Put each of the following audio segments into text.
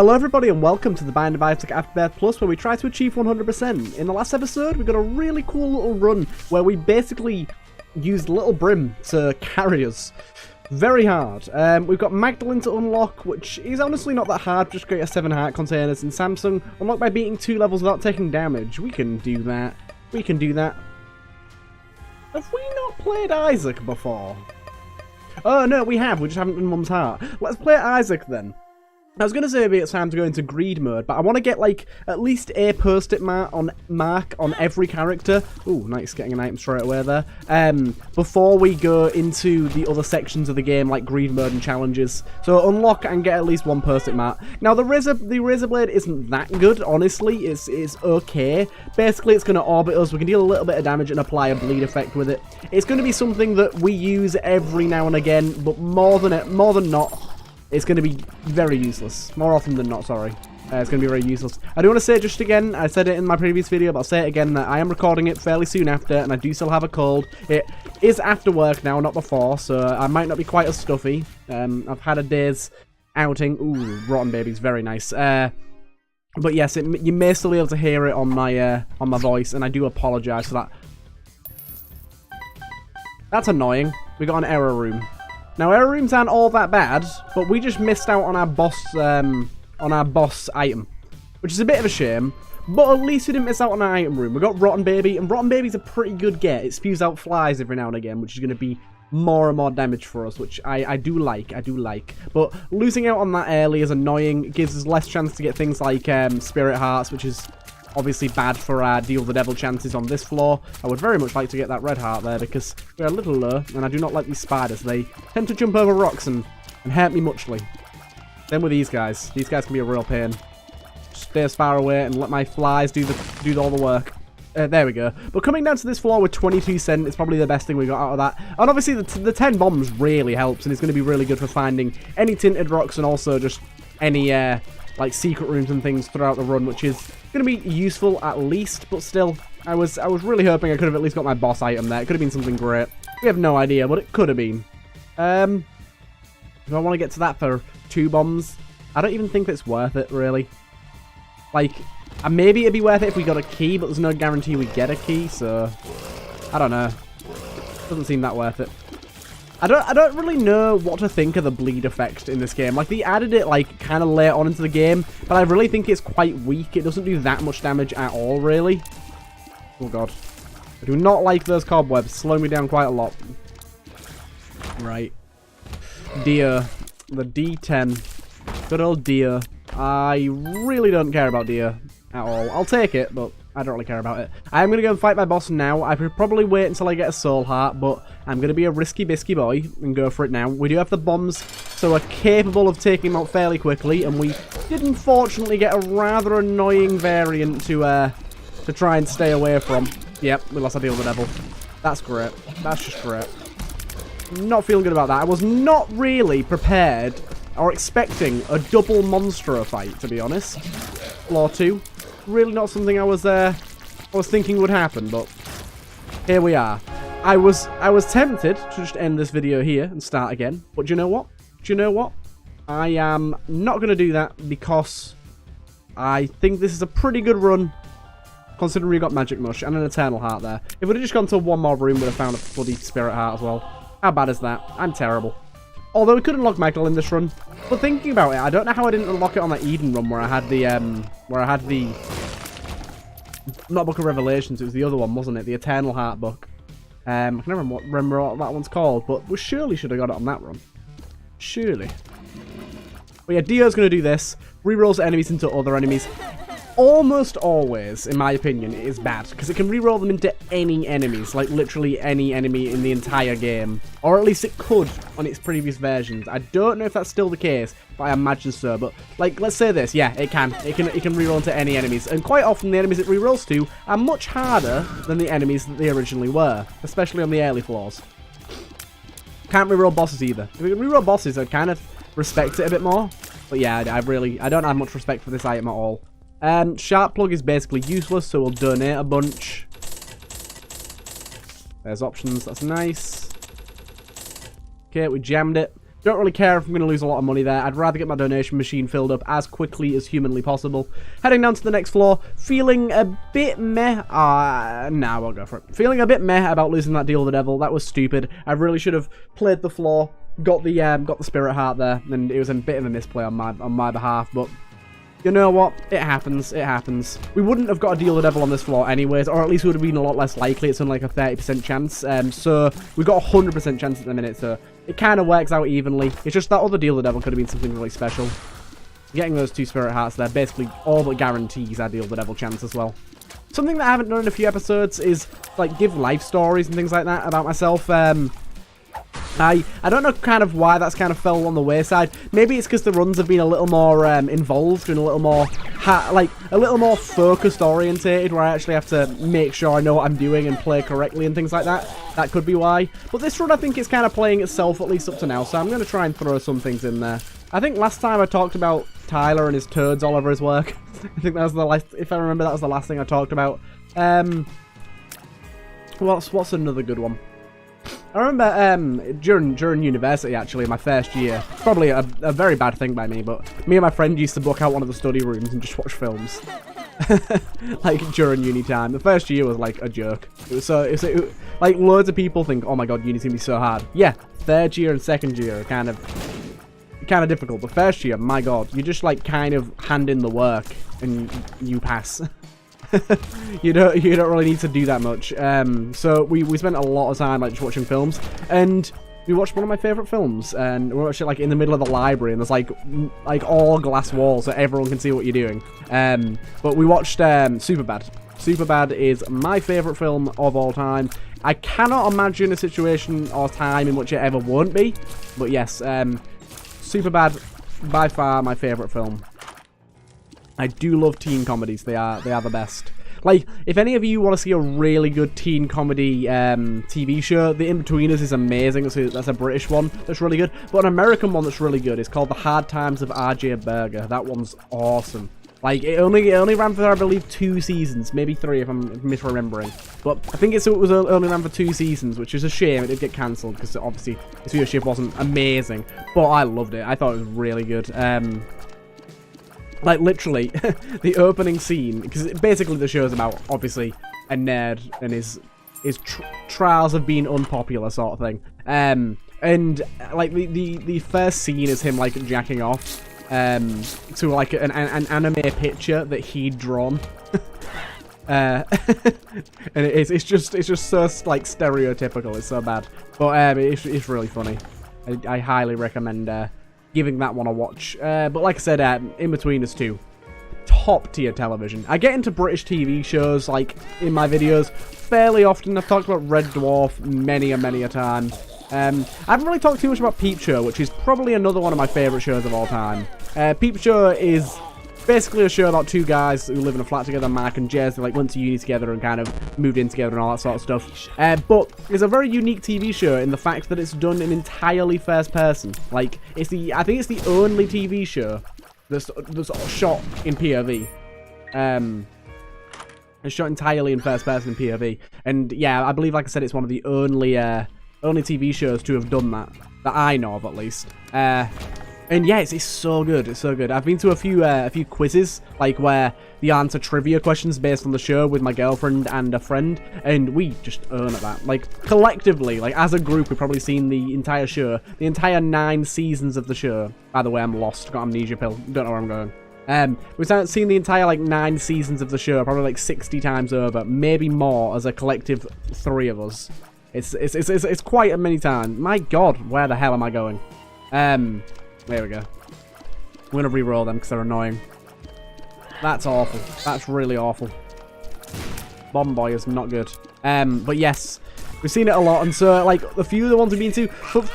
Hello everybody and welcome to the Binding of Isaac Afterbirth Plus, where we try to achieve 100%. In the last episode we got a really cool little run where we basically used Little Brim to carry us. Very hard. We've got Magdalene to unlock, which is honestly not that hard, just create a 7 heart containers, and Samsung unlocked by beating 2 levels without taking damage. We can do that. We can do that. Have we not played Isaac before? Oh no, we have, we just haven't done Mum's Heart. Let's play Isaac then. I was going to say maybe it's time to go into greed mode, but I want to get like at least a post-it mark on every character. Ooh, nice, getting an item straight away there. Before we go into the other sections of the game, like greed mode and challenges. So unlock and get at least one post-it mark. Now the razor blade isn't that good, honestly. It's okay. Basically, it's going to orbit us. We can deal a little bit of damage and apply a bleed effect with it. It's going to be something that we use every now and again, but more than not. It's going to be very useless. More often than not, sorry. It's going to be very useless. I do want to say just again, I said it in my previous video, but I'll say it again, that I am recording it fairly soon after, and I do still have a cold. It is after work now, not before, so I might not be quite as stuffy. I've had a day's outing. Ooh, rotten babies, very nice. But yes, you may still be able to hear it on my voice, and I do apologise for that. That's annoying. We got an error room. Now, error rooms aren't all that bad, but we just missed out on our boss item, which is a bit of a shame. But at least we didn't miss out on our item room. We got Rotten Baby, and Rotten Baby's a pretty good get. It spews out flies every now and again, which is going to be more and more damage for us, which I do like. But losing out on that early is annoying. It gives us less chance to get things like Spirit Hearts, which is obviously bad for our Deal the Devil chances on this floor. I would very much like to get that red heart there because we're a little low, and I do not like these spiders. They tend to jump over rocks and hurt me muchly. Then with these guys. These guys can be a real pain. Just stay as far away and let my flies do all the work. There we go. But coming down to this floor with 22 cent is probably the best thing we got out of that. And obviously the 10 bombs really helps, and it's going to be really good for finding any tinted rocks and also just any like secret rooms and things throughout the run, which is going to be useful at least. But still, I was really hoping I could have at least got my boss item there. It could have been something great. We have no idea, but it could have been. Do I want to get to that for 2 bombs? I don't even think it's worth it, really. Like, maybe it'd be worth it if we got a key, but there's no guarantee we get a key, so I don't know. Doesn't seem that worth it. I don't really know what to think of the bleed effect in this game. Like, they added it, like, kind of late on into the game, but I really think it's quite weak. It doesn't do that much damage at all, really. Oh, God. I do not like those cobwebs. Slowing me down quite a lot. Right. Deer. The D10. Good old deer. I really don't care about deer at all. I'll take it, but I don't really care about it. I am going to go and fight my boss now. I could probably wait until I get a soul heart, but I'm going to be a risky bisky boy and go for it now. We do have the bombs, so we're capable of taking them out fairly quickly, and we did unfortunately get a rather annoying variant to try and stay away from. Yep, we lost our Deal with the Devil. That's great. That's just great. Not feeling good about that. I was not really prepared or expecting a double Monstro fight, to be honest. Floor 2. Really not something I was thinking would happen, but here we are. I was tempted to just end this video here and start again, but do you know what? I am not going to do that because I think this is a pretty good run, considering we got Magic Mush and an Eternal Heart there. If we'd have just gone to one more room, we'd have found a bloody Spirit Heart as well. How bad is that? I'm terrible. Although we could unlock Magdalene this run. But thinking about it, I don't know how I didn't unlock it on that Eden run where I had the not Book of Revelations, it was the other one, wasn't it? The Eternal Heart book. I can never remember what that one's called, but we surely should have got it on that run. Surely. But yeah, Dio's going to do this. Rerolls enemies into other enemies. Almost always, in my opinion, it is bad, because it can reroll them into any enemies, like literally any enemy in the entire game. Or at least it could on its previous versions. I don't know if that's still the case, but I imagine so. But, like, let's say this, yeah, it can. It can reroll into any enemies. And quite often the enemies it rerolls to are much harder than the enemies that they originally were, especially on the early floors. Can't reroll bosses either. If we can reroll bosses, I'd kind of respect it a bit more. But yeah, I don't have much respect for this item at all. Sharp plug is basically useless, so we'll donate a bunch. There's options, that's nice. Okay, we jammed it. Don't really care if I'm going to lose a lot of money there. I'd rather get my donation machine filled up as quickly as humanly possible. Heading down to the next floor, feeling a bit meh. Nah, I'll go for it. Feeling a bit meh about losing that deal with the devil. That was stupid. I really should have played the floor, got the spirit heart there, and it was a bit of a misplay on my behalf, but you know what? It happens. It happens. We wouldn't have got a deal the devil on this floor anyways, or at least it would have been a lot less likely. It's only like a 30% chance. So we've got a 100% chance at the minute, so it kind of works out evenly. It's just that other deal the devil could have been something really special. Getting those 2 spirit hearts there basically all but guarantees our deal the devil chance as well. Something that I haven't done in a few episodes is like give life stories and things like that about myself. I don't know kind of why that's kind of fell on the wayside. Maybe it's because the runs have been a little more involved and a little more focused orientated, where I actually have to make sure I know what I'm doing and play correctly and things like that. That could be why. But this run I think is kind of playing itself, at least up to now, so I'm going to try and throw some things in there. I think last time I talked about Tyler and his turds all over his work. I think that was the last, if I remember, that was the last thing I talked about. What's another good one? I remember during university, actually, my first year, probably a very bad thing by me, but me and my friend used to book out one of the study rooms and just watch films. Like, during uni time. The first year was, like, a joke. Like, loads of people think, oh my god, uni's gonna be so hard. Yeah, third year and second year are kind of difficult, but first year, my god, you just, like, kind of hand in the work and you pass. you don't really need to do that much. So we spent a lot of time like just watching films, and we watched one of my favorite films, and we watched it like in the middle of the library, and there's like all glass walls so everyone can see what you're doing. But we watched Superbad. Superbad is my favorite film of all time. I cannot imagine a situation or time in which it ever won't be, but yes, Superbad, by far my favorite film. I do love teen comedies. They are the best. Like, if any of you want to see a really good teen comedy TV show, The In-Betweeners is amazing. That's a British one that's really good. But an American one that's really good is called The Hard Times of R.J. Berger. That one's awesome. Like, it only ran for, I believe, 2 seasons. Maybe 3 if I'm misremembering. But I think it was only ran for 2 seasons, which is a shame. It did get cancelled because obviously the viewership wasn't amazing. But I loved it. I thought it was really good. Like, literally, the opening scene, because basically the show's about, obviously, a nerd and his trials of being unpopular sort of thing. And, like, the first scene is him, like, jacking off to, like, an anime picture that he'd drawn. And it's just so, like, stereotypical. It's so bad. But it's really funny. I highly recommend giving that one a watch. But like I said, In-Betweeners 2, top tier television. I get into British TV shows, like, in my videos fairly often. I've talked about Red Dwarf many a time. I haven't really talked too much about Peep Show, which is probably another one of my favourite shows of all time. Peep Show is basically a show about 2 guys who live in a flat together, Mark and Jez. They like went to uni together and kind of moved in together and all that sort of stuff. But it's a very unique TV show in the fact that it's done in entirely first person. Like, I think it's the only TV show that's shot in POV. It's shot entirely in first person in POV. And yeah, I believe, like I said, it's one of the only TV shows to have done that I know of, at least. And yeah, it's so good. It's so good. I've been to a few quizzes, like where they answer trivia questions based on the show with my girlfriend and a friend, and we just earn at that. Like, collectively, like as a group, we've probably seen the entire show, the entire 9 seasons of the show. By the way, I'm lost. Got amnesia pill. Don't know where I'm going. We've seen the entire like 9 seasons of the show probably like 60 times over, maybe more as a collective 3 of us. It's quite a many times. My God, where the hell am I going? There we go. I'm going to re-roll them because they're annoying. That's awful. That's really awful. Bomb Boy is not good. But yes, we've seen it a lot. And so, like, a few of the ones we've been to... But,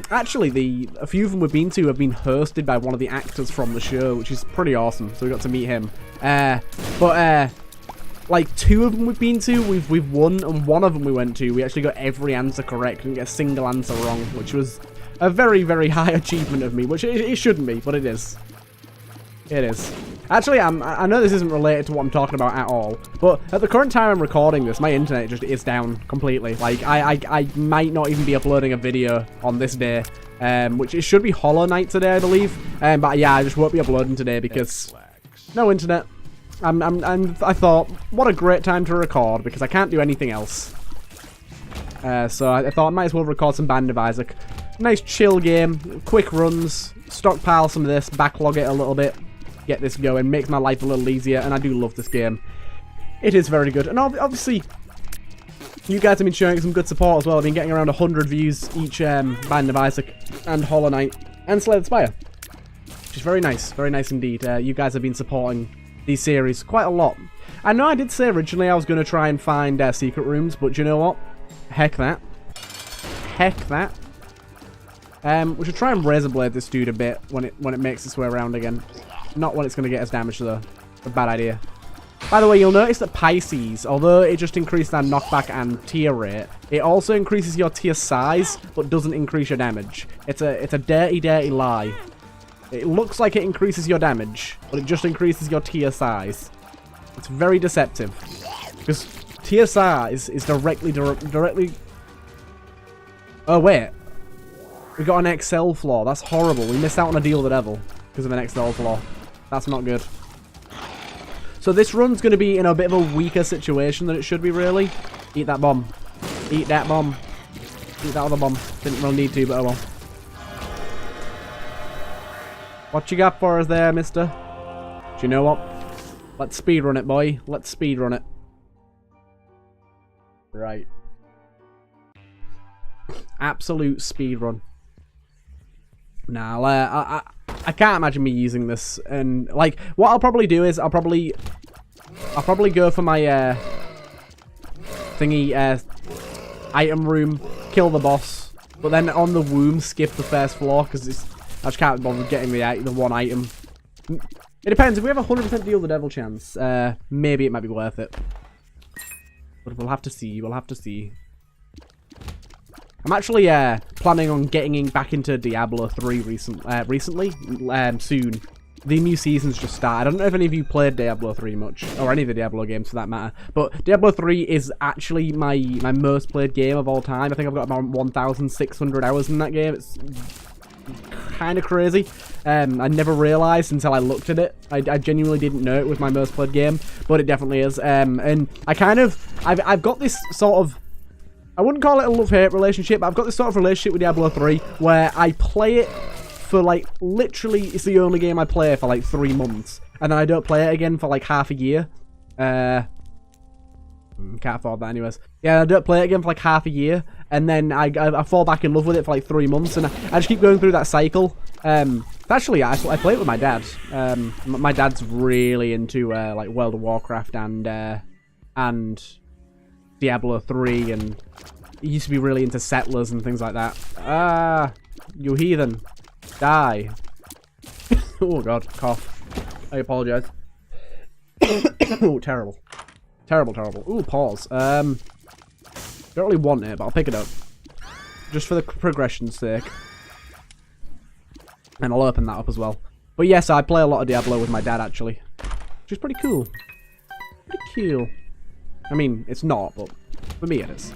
actually, a few of them we've been to have been hosted by one of the actors from the show, which is pretty awesome. So we got to meet him. Like, 2 of them we've been to, we've won. And 1 of them we went to, we actually got every answer correct. Didn't get a single answer wrong, which was... a very, very high achievement of me, which it shouldn't be, but it is. It is. Actually, I know this isn't related to what I'm talking about at all, but at the current time I'm recording this, my internet just is down completely. Like, I might not even be uploading a video on this day which it should be Hollow Knight today, I believe. But yeah, I just won't be uploading today because no internet. And I thought, what a great time to record because I can't do anything else. So I thought I might as well record some Band of Isaac. Nice chill game, quick runs, stockpile some of this, backlog it a little bit, get this going, makes my life a little easier, and I do love this game. It is very good, and obviously, you guys have been showing some good support as well. I've been getting around 100 views each Band of Isaac and Hollow Knight and Slay the Spire, which is very nice indeed. You guys have been supporting these series quite a lot. I know I did say originally I was going to try and find secret rooms, but you know what? Heck that. Heck that. We should try and razor blade this dude a bit when it makes its way around again. Not when it's going to get us damaged though. A bad idea. By the way, you'll notice that Pisces, although it just increased our knockback and tier rate, it also increases your tier size, but doesn't increase your damage. It's a dirty, dirty lie. It looks like it increases your damage, but it just increases your tier size. It's very deceptive. Because tier size is directly... Oh, wait. We got an Excel flaw. That's horrible. We missed out on a Deal the Devil because of an Excel flaw. That's not good. So this run's going to be in a bit of a weaker situation than it should be, really. Eat that bomb. Eat that bomb. Eat that other bomb. Didn't really need to, but oh well. What you got for us there, mister? Do you know what? Let's speedrun it, boy. Let's speedrun it. Right. Absolute speedrun. Nah, I can't imagine me using this. And like, what I'll probably do is I'll probably go for my thingy item room, kill the boss, but then on the womb skip the first floor because I just can't bother getting the one item. It depends. If we have a 100% Deal the Devil chance, maybe it might be worth it. But we'll have to see. We'll have to see. I'm actually planning on getting back into Diablo 3 recently, soon. The new season's just started. I don't know if any of you played Diablo 3 much, or any of the Diablo games for that matter, but Diablo 3 is actually my most played game of all time. I think I've got about 1,600 hours in that game. It's kind of crazy. I never realised until I looked at it. I genuinely didn't know it was my most played game, but it definitely is. And I've got this sort of, I wouldn't call it a love-hate relationship, but I've got this sort of relationship with Diablo 3 where I play it for like, literally, it's the only game I play for like 3 months. And then I don't play it again for like half a year. Can't afford that anyways. Yeah, I don't play it again for like half a year. And then I fall back in love with it for like 3 months. And I just keep going through that cycle. Actually, I play it with my dad. My dad's really into like World of Warcraft and Diablo 3, and he used to be really into Settlers and things like that. Ah, you heathen. Die. Oh god, cough. I apologize. Oh, terrible. Terrible, terrible. Ooh, pause. Don't really want it, but I'll pick it up. Just for the progression's sake. And I'll open that up as well. But yes, I play a lot of Diablo with my dad, actually. Which is pretty cool. Pretty cool. I mean, it's not, but for me it is.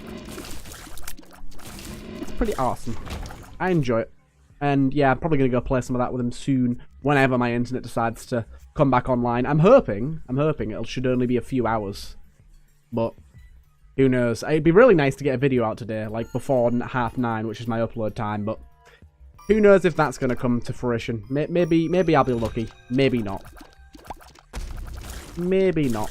It's pretty awesome. I enjoy it. And yeah, I'm probably going to go play some of that with him soon, whenever my internet decides to come back online. I'm hoping it should only be a few hours. But who knows? It'd be really nice to get a video out today, like before 9:30, which is my upload time, but who knows if that's going to come to fruition. Maybe I'll be lucky. Maybe not. Maybe not.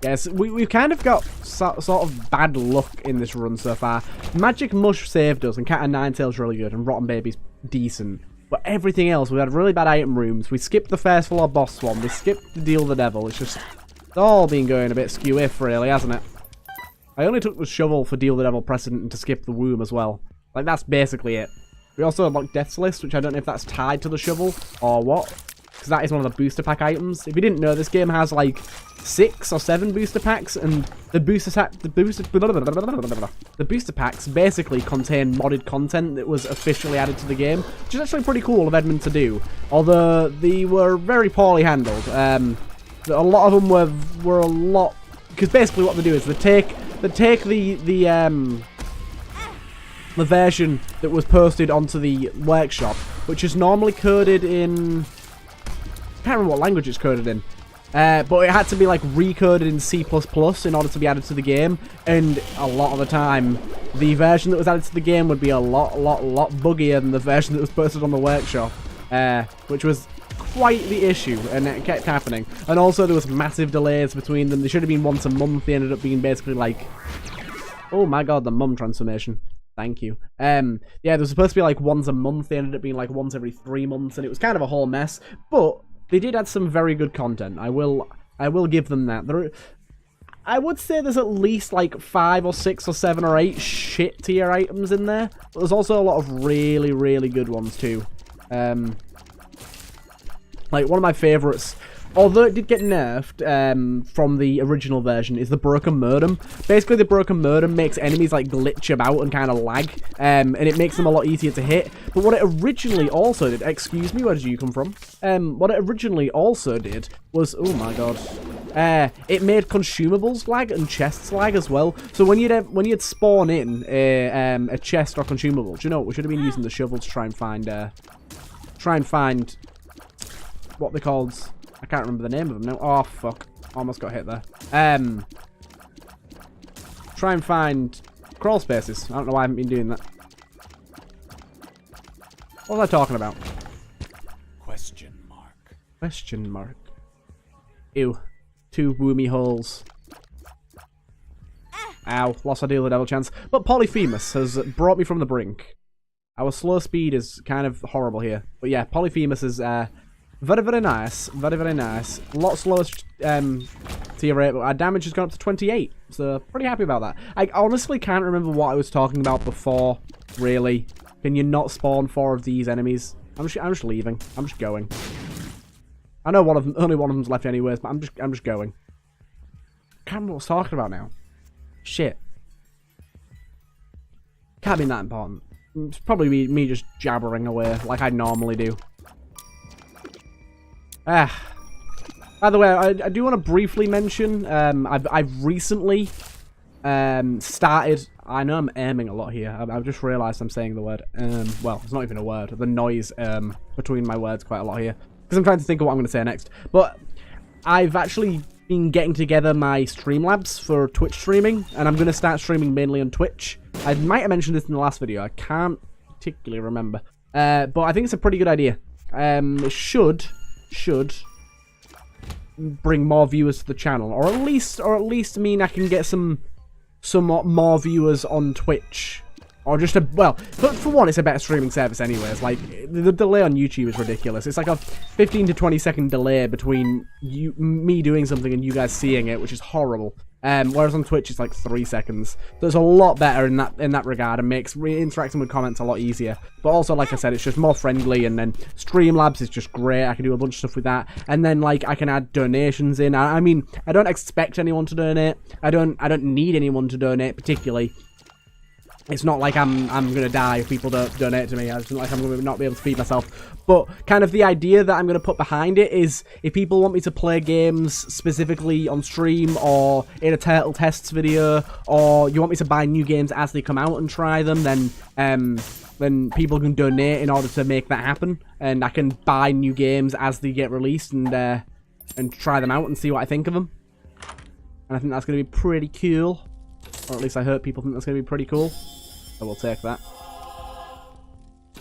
Yes, we've kind of got sort of bad luck in this run so far. Magic Mush saved us, and Cat and Ninetail's really good, and Rotten Baby's decent. But everything else, we had really bad item rooms. We skipped the first floor boss one. We skipped the Deal the Devil. It's all been going a bit skew-if, really, hasn't it? I only took the shovel for Deal the Devil precedent and to skip the womb as well. Like, that's basically it. We also unlocked Death's List, which I don't know if that's tied to the shovel or what. Because that is one of the booster pack items. If you didn't know, this game has like 6 or 7 booster packs, and the booster packs basically contain modded content that was officially added to the game, which is actually pretty cool of Edmund to do. Although they were very poorly handled. A lot of them were a lot, because basically what they do is they take the the version that was posted onto the workshop, which is normally coded in... I can't remember what language it's coded in. But it had to be like recoded in C++ in order to be added to the game, and a lot of the time the version that was added to the game would be a lot buggier than the version that was posted on the workshop, which was quite the issue, and it kept happening. And also there was massive delays between them. They should have been once a month. They ended up being basically like, oh my god, the mum transformation. Thank you. Yeah, they were supposed to be like once a month. They ended up being like once every 3 months, and it was kind of a whole mess. But they did add some very good content. I will give them that. I would say there's at least like 5 or 6 or 7 or 8 shit tier items in there. But there's also a lot of really good ones too. Like one of my favourites, although it did get nerfed from the original version, is the Broken Modem. Basically, the Broken Modem makes enemies like glitch about and kind of lag, and it makes them a lot easier to hit. But what it originally also did, excuse me, where did you come from? What it originally also did was, oh my god, it made consumables lag and chests lag as well. So when you'd spawn in a chest or consumable, do you know what? We should have been using the shovel to try and find what they're called. I can't remember the name of them now. Oh, fuck. Almost got hit there. Try and find crawl spaces. I don't know why I haven't been doing that. What was I talking about? Question mark. Question mark. Ew. 2 woomy holes. Ow. Lost ideal the devil chance. But Polyphemus has brought me from the brink. Our slow speed is kind of horrible here. But yeah, Polyphemus is very nice. Very nice. A lot slower tier rate, but our damage has gone up to 28. So pretty happy about that. I honestly can't remember what I was talking about before, really. Can you not spawn 4 of these enemies? I'm just leaving. I'm just going. I know only one of them's left anyways, but I'm just going. Can't remember what I was talking about now. Shit. Can't be that important. It's probably me just jabbering away like I normally do. By the way, I do want to briefly mention, I've recently started, I know I'm aiming a lot here, I've just realised I'm saying the word, well, it's not even a word, the noise between my words quite a lot here, because I'm trying to think of what I'm going to say next, but I've actually been getting together my Streamlabs for Twitch streaming, and I'm going to start streaming mainly on Twitch. I might have mentioned this in the last video, I can't particularly remember, but I think it's a pretty good idea. It should bring more viewers to the channel, or at least mean I can get some more viewers on Twitch, or just but for one, it's a better streaming service anyways. Like the delay on YouTube is ridiculous. It's like a 15 to 20 second delay between me doing something and you guys seeing it, which is horrible. Whereas on Twitch it's like 3 seconds. So it's a lot better in that regard, and makes interacting with comments a lot easier. But also, like I said, it's just more friendly, and then Streamlabs is just great. I can do a bunch of stuff with that, and then like I can add donations in. I mean, I don't expect anyone to donate. I don't need anyone to donate particularly. It's not like I'm gonna die if people don't donate to me. It's not like I'm gonna not be able to feed myself. But kind of the idea that I'm gonna put behind it is, if people want me to play games specifically on stream or in a Turtle Tests video, or you want me to buy new games as they come out and try them, then people can donate in order to make that happen, and I can buy new games as they get released and try them out and see what I think of them. And I think that's gonna be pretty cool. Or at least I hope people think that's going to be pretty cool. So we'll take that.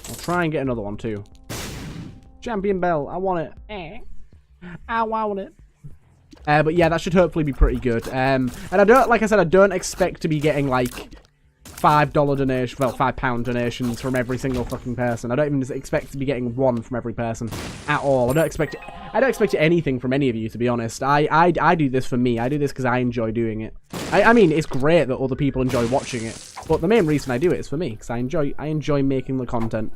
I'll try and get another one too. Champion Bell, I want it. I want it. But yeah, that should hopefully be pretty good. And I don't, like I said, I don't expect to be getting like $5 donation, well, £5 donations from every single fucking person. I don't even expect to be getting one from every person at all. I don't expect anything from any of you, to be honest. I do this for me. I do this because I enjoy doing it. I mean, it's great that other people enjoy watching it, but the main reason I do it is for me, because I enjoy making the content.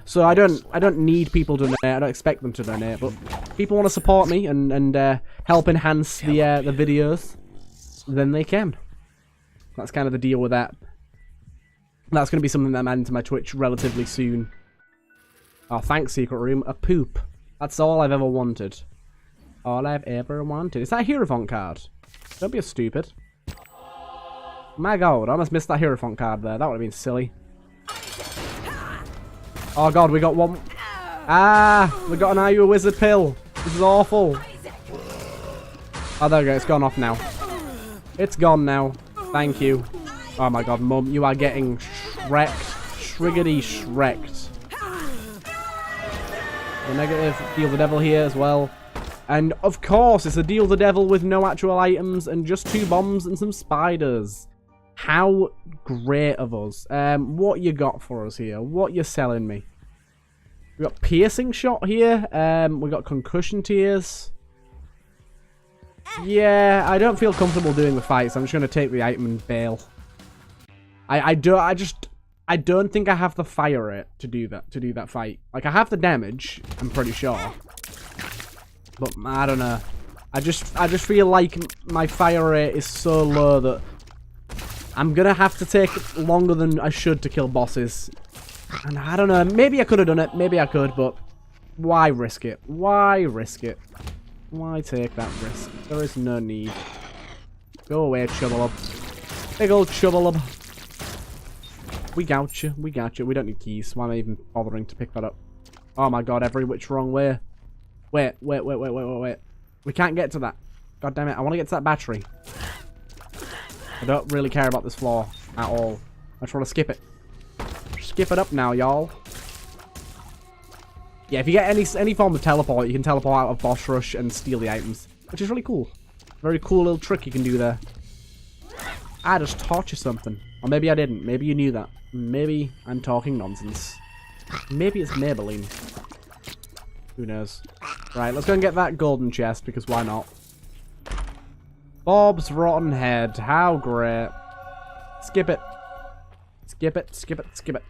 So I don't need people to donate. I don't expect them to donate, but people want to support me and help enhance the videos, then they can. That's kind of the deal with that. That's going to be something that I'm adding to my Twitch relatively soon. Oh, thanks, Secret Room. A poop. That's all I've ever wanted. All I've ever wanted. Is that a Hierophant card? Don't be a stupid. My god, I almost missed that Hierophant card there. That would have been silly. Oh god, we got one. Ah, we got an Are You a Wizard pill. This is awful. Oh, there we go. It's gone off now. It's gone now. Thank you. Oh my god, Mum, you are getting shreked. Shriggedy shreked. The negative, deal the devil here as well. And of course, it's a deal the devil with no actual items and just 2 bombs and some spiders. How great of us. What you got for us here? What you selling me? We got piercing shot here. We got concussion tears. Yeah, I don't feel comfortable doing the fight, so I'm just gonna take the item and bail. I don't think I have the fire rate to do that fight. Like, I have the damage, I'm pretty sure. But I don't know. I just feel like my fire rate is so low that I'm gonna have to take longer than I should to kill bosses. And I don't know, maybe I could have done it, maybe I could, but why risk it? Why risk it? Why take that risk? There is no need. Go away, Chubbalub. Big old Chubbalub. We got you, we got you. We don't need keys. Why am I even bothering to pick that up? Oh my god, every which wrong way. Wait. We can't get to that. God damn it, I want to get to that battery. I don't really care about this floor at all. I just want to skip it. Skip it up now, y'all. Yeah, if you get any form of teleport, you can teleport out of boss rush and steal the items, which is really cool. Very cool little trick you can do there. I just taught you something. Or maybe I didn't. Maybe you knew that. Maybe I'm talking nonsense. Maybe it's Maybelline. Who knows? Right, let's go and get that golden chest, because why not? Bob's Rotten Head. How great. Skip it. Skip it, skip it, skip it.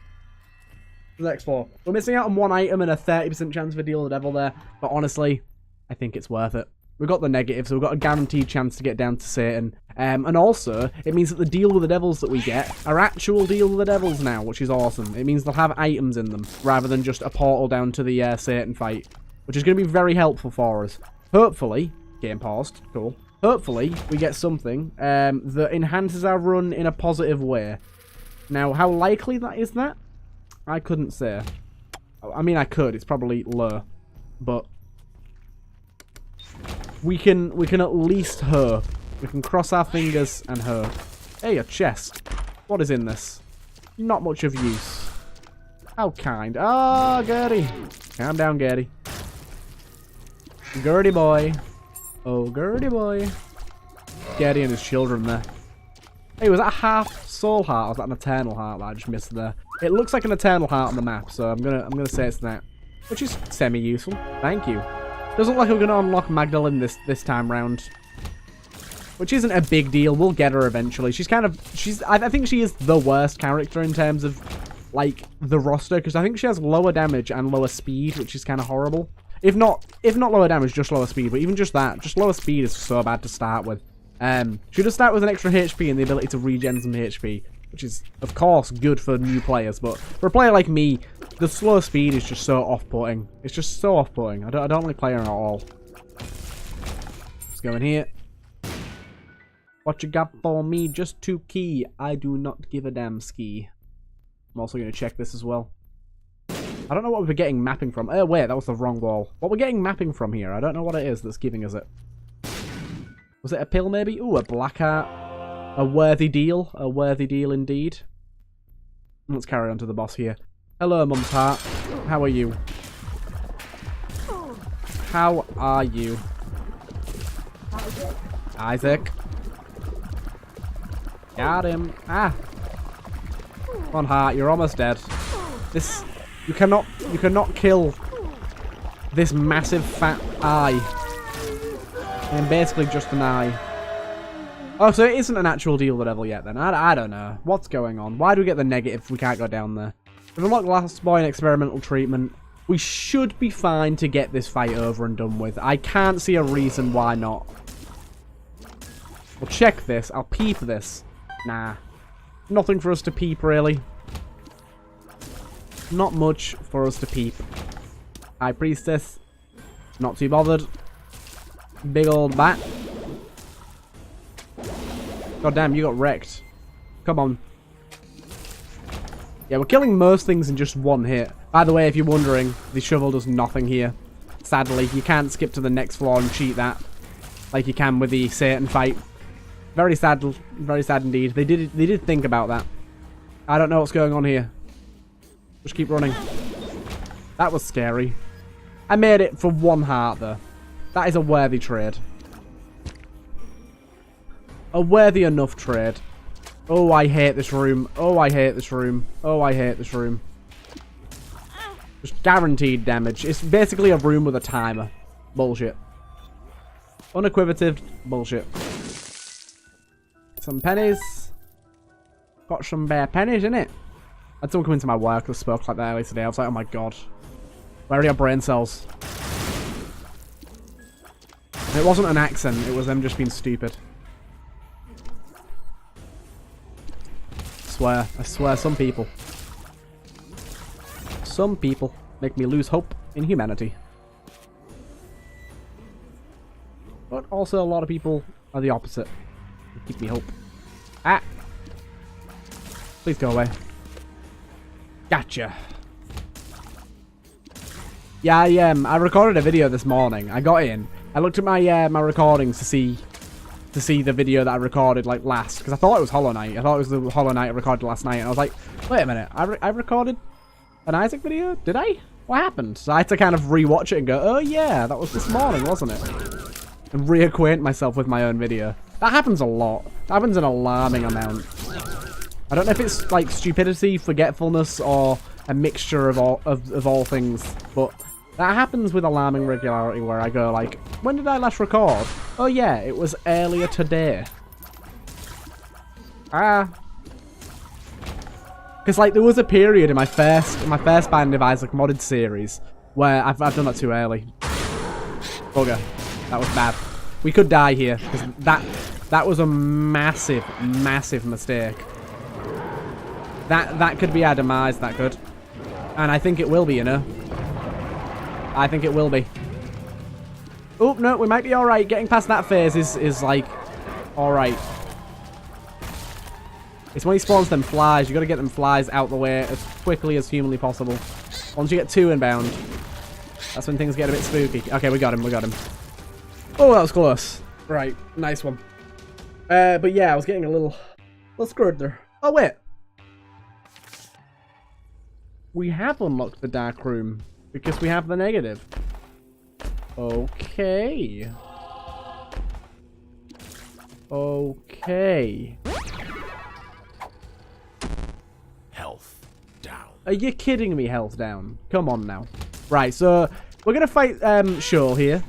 Next floor. We're missing out on 1 item and a 30% chance for Deal the Devil there, but honestly, I think it's worth it. We've got the negative, so we've got a guaranteed chance to get down to Satan. And also, it means that the Deal with the Devils that we get are actual Deal with the Devils now, which is awesome. It means they'll have items in them, rather than just a portal down to the Satan fight, which is going to be very helpful for us. Hopefully, game paused, cool. Hopefully, we get something that enhances our run in a positive way. Now, how likely that is that? I couldn't say. I mean, I could. It's probably low. But we can at least hope. We can cross our fingers and hope. Hey, a chest. What is in this? Not much of use. How kind. Ah, Gertie. Calm down, Gertie. Gertie boy. Oh, Gertie boy. Gertie and his children there. Hey, was that a half soul heart or was that an eternal heart that I just missed there? It looks like an eternal heart on the map, so I'm gonna say it's that. Which is semi-useful. Thank you. Doesn't look like we're gonna unlock Magdalene this time round. Which isn't a big deal. We'll get her eventually. I think she is the worst character in terms of, like, the roster, because I think she has lower damage and lower speed, which is kind of horrible. If not lower damage, just lower speed. But even just that, just lower speed is so bad to start with. She does start with an extra HP and the ability to regen some HP, which is, of course, good for new players. But for a player like me, the slow speed is just so off-putting. It's just so off-putting. I don't really play her at all. Let's go in here. What you got for me? Just 2 key. I do not give a damn ski. I'm also going to check this as well. I don't know what we're getting mapping from. Oh, wait, that was the wrong wall. What we're getting mapping from here, I don't know what it is that's giving us it. Was it a pill, maybe? Ooh, a black heart. A worthy deal. A worthy deal indeed. Let's carry on to the boss here. Hello, Mum's heart. How are you? How are you? Isaac. Got him. Ah. Come on, heart. You're almost dead. This... You cannot kill this massive fat eye. And basically just an eye. Oh, so it isn't an actual Deal with the Devil yet then. I don't know. What's going on? Why do we get the negative if we can't go down there? We've unlocked Last Boy and experimental treatment. We should be fine to get this fight over and done with. I can't see a reason why not. We'll check this. I'll peep this. Nah. Nothing for us to peep, really. Not much for us to peep. High Priestess. Not too bothered. Big old bat. God damn, you got wrecked. Come on. Yeah, we're killing most things in just 1 hit. By the way, if you're wondering, the shovel does nothing here. Sadly, you can't skip to the next floor and cheat that like you can with the Satan fight. Very sad indeed. They did think about that. I don't know what's going on here. Just keep running. That was scary. I made it for 1 heart though. That is a worthy trade. A worthy enough trade. Oh, I hate this room. Oh, I hate this room. Oh, I hate this room. Just guaranteed damage. It's basically a room with a timer. Bullshit. Unequivocative bullshit. Some pennies. Got some bare pennies in it. I had someone come into my work that spoke like that earlier today. I was like, oh my god. Where are your brain cells? It wasn't an accent. It was them just being stupid. I swear, some people make me lose hope in humanity. But also a lot of people are the opposite. They keep me hope. Ah! Please go away. Gotcha. Yeah, I recorded a video this morning. I got in. I looked at my my recordings to see the video that I recorded like last, because I thought it was Hollow Knight. I thought it was the Hollow Knight I recorded last night, and I was like, wait a minute, I recorded an Isaac video? Did I? What happened? So I had to kind of rewatch it and go, oh yeah, that was this morning, wasn't it? And reacquaint myself with my own video. That happens a lot. That happens an alarming amount. I don't know if it's like stupidity, forgetfulness, or a mixture of all things, but that happens with alarming regularity where I go like, when did I last record? Oh yeah, it was earlier today. Because like there was a period in my first Binding of Isaac modded series where I've done that too early. Bugger. That was bad. We could die here because that was a massive mistake. That could be our demise, that could. And I think it will be, you know. I think it will be. Oh, no, we might be alright. Getting past that phase is like, alright. It's when he spawns them flies. You got to get them flies out the way as quickly as humanly possible. Once you get 2 inbound, that's when things get a bit spooky. Okay, we got him. Oh, that was close. Right, nice one. But yeah, I was getting a little screwed there. Oh, wait. We have unlocked the dark room because we have the negative. Okay. Health down. Are you kidding me? Health down. Come on now. Right, so we're gonna fight Shoal here.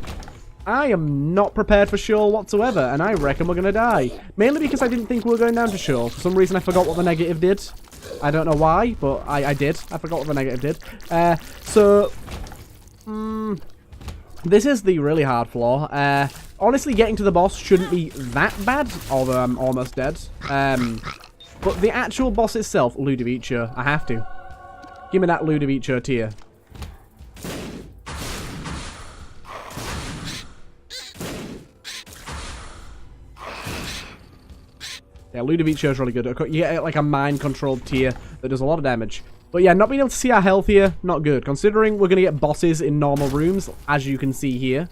I am not prepared for Shoal whatsoever, and I reckon we're gonna die. Mainly because I didn't think we were going down to Shoal. For some reason, I forgot what the negative did. I don't know why, but I did. I forgot what the negative did. This is the really hard floor. Honestly, getting to the boss shouldn't be that bad, although I'm almost dead. But the actual boss itself, Ludovico, I have to. Give me that Ludovico tier. Yeah, Ludovico is really good. You get like a mind-controlled tier that does a lot of damage. But yeah, not being able to see our health here, not good. Considering we're going to get bosses in normal rooms, as you can see here.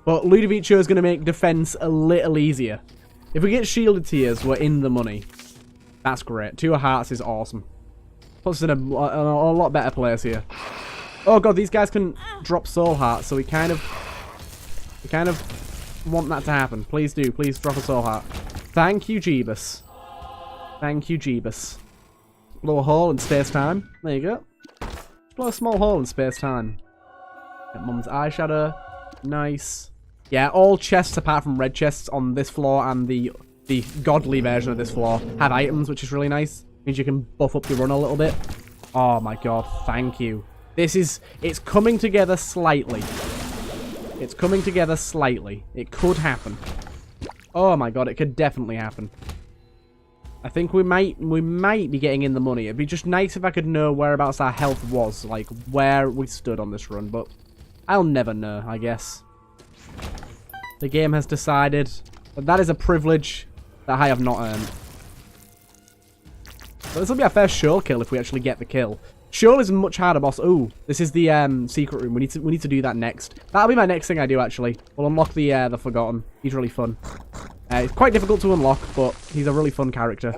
But Ludovico is going to make defense a little easier. If we get shielded tiers, we're in the money. That's great. 2 hearts is awesome. Puts us in a lot better place here. Oh god, these guys can drop soul hearts, so we kind of want that to happen. Please do. Please drop a soul heart. Thank you, Jeebus. Thank you, Jeebus. Blow a hole in space-time. There you go. Blow a small hole in space-time. Get Mum's eyeshadow. Nice. Yeah, all chests apart from red chests on this floor and the godly version of this floor have items, which is really nice. Means you can buff up your run a little bit. Oh my god, thank you. It's coming together slightly. It's coming together slightly. It could happen. Oh my god, it could definitely happen. I think we might be getting in the money. It'd be just nice if I could know whereabouts our health was, like where we stood on this run, but I'll never know, I guess. The game has decided that that is a privilege that I have not earned. But this will be our first shoal kill if we actually get the kill. Sheol is a much harder boss. Ooh, this is the secret room. We need to do that next. That'll be my next thing I do, actually. We'll unlock the Forgotten. He's really fun. It's quite difficult to unlock, but he's a really fun character.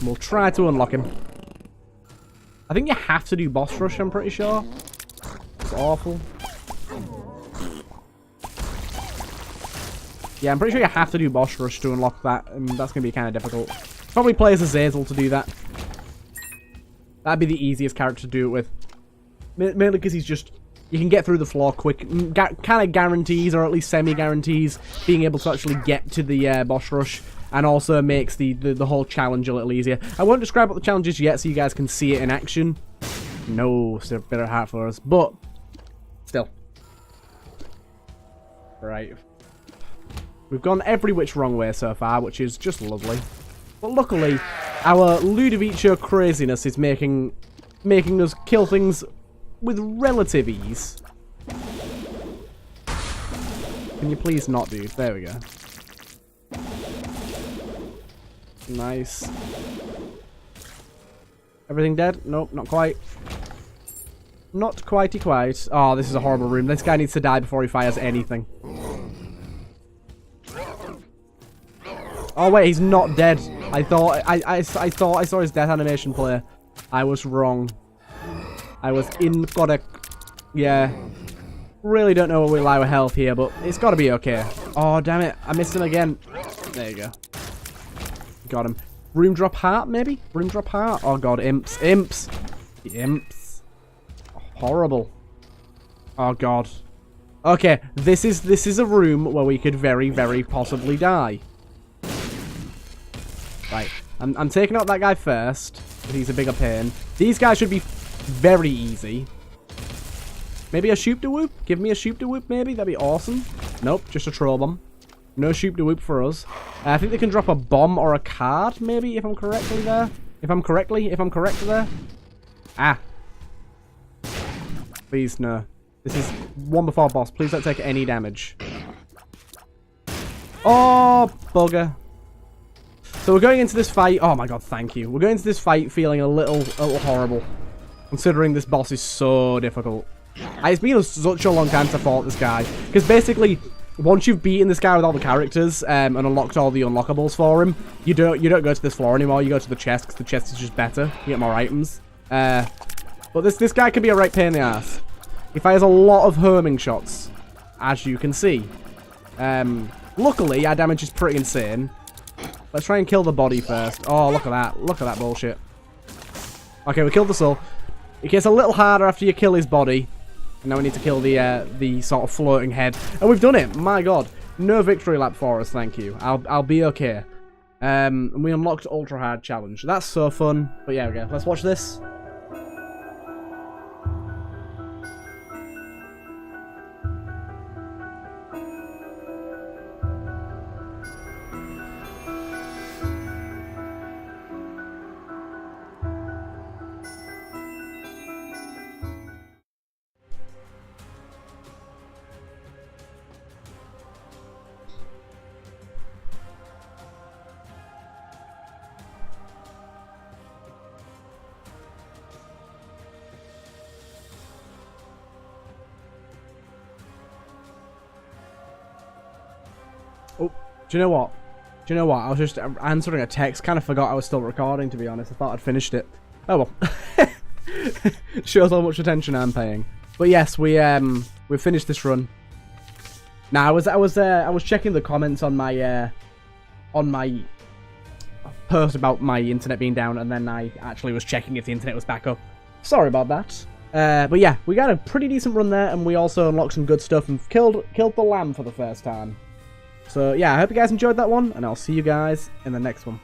We'll try to unlock him. I think you have to do boss rush, I'm pretty sure. It's awful. Yeah, I'm pretty sure you have to do boss rush to unlock that, and that's going to be kind of difficult. Probably play as Azazel to do that. That'd be the easiest character to do it with. Mainly because he's just... You can get through the floor quick. Kind of guarantees, or at least semi-guarantees, being able to actually get to the boss rush. And also makes the whole challenge a little easier. I won't describe what the challenge is yet so you guys can see it in action. No, it's a bit of heart for us. But, still. Right. We've gone every which wrong way so far, which is just lovely. But luckily, our Ludovico craziness is making us kill things with relative ease. Can you please not, dude? There we go. Nice. Everything dead? Nope, not quite. Not quitey quite. Oh, this is a horrible room. This guy needs to die before he fires anything. Oh wait, he's not dead. I thought I saw his death animation play. I was wrong. I was incorrect. Yeah. Really don't know what we allow health here, but it's got to be okay. Oh damn it! I missed him again. There you go. Got him. Room drop heart, maybe? Room drop heart? Oh god, imps. Imps! The imps. Horrible. Oh god. Okay, this is a room where we could very, very possibly die. Right. I'm taking out that guy first, because he's a bigger pain. These guys should be very easy. Maybe a shoop de whoop? Give me a shoop de whoop, maybe? That'd be awesome. Nope, just a troll bomb. No shoop de whoop for us. I think they can drop a bomb or a card, maybe, if I'm correctly there. If I'm correct there. Ah. Please, no. This is one before boss. Please don't take any damage. Oh, bugger. So we're going into this fight. Oh my god, thank you. We're going into this fight feeling a little horrible. Considering this boss is so difficult. It's been such a long time to fight this guy. Because basically... Once you've beaten this guy with all the characters and unlocked all the unlockables for him, you don't go to this floor anymore. You go to the chest because the chest is just better. You get more items. But this guy can be a right pain in the ass. He fires a lot of homing shots, as you can see. Luckily, our damage is pretty insane. Let's try and kill the body first. Oh, look at that. Look at that bullshit. Okay, we killed the soul. It gets a little harder after you kill his body. And now we need to kill the sort of floating head. And we've done it! My god. No victory lap for us, thank you. I'll be okay. And we unlocked Ultra Hard Challenge. That's so fun. But yeah, okay. Let's watch this. Oh, do you know what? I was just answering a text. Kind of forgot I was still recording, to be honest. I thought I'd finished it. Oh well. Shows how much attention I'm paying. But yes, we finished this run. Now I was checking the comments on my post about my internet being down, and then I actually was checking if the internet was back up. Sorry about that. But yeah, we got a pretty decent run there, and we also unlocked some good stuff and killed the lamb for the first time. So yeah, I hope you guys enjoyed that one, and I'll see you guys in the next one.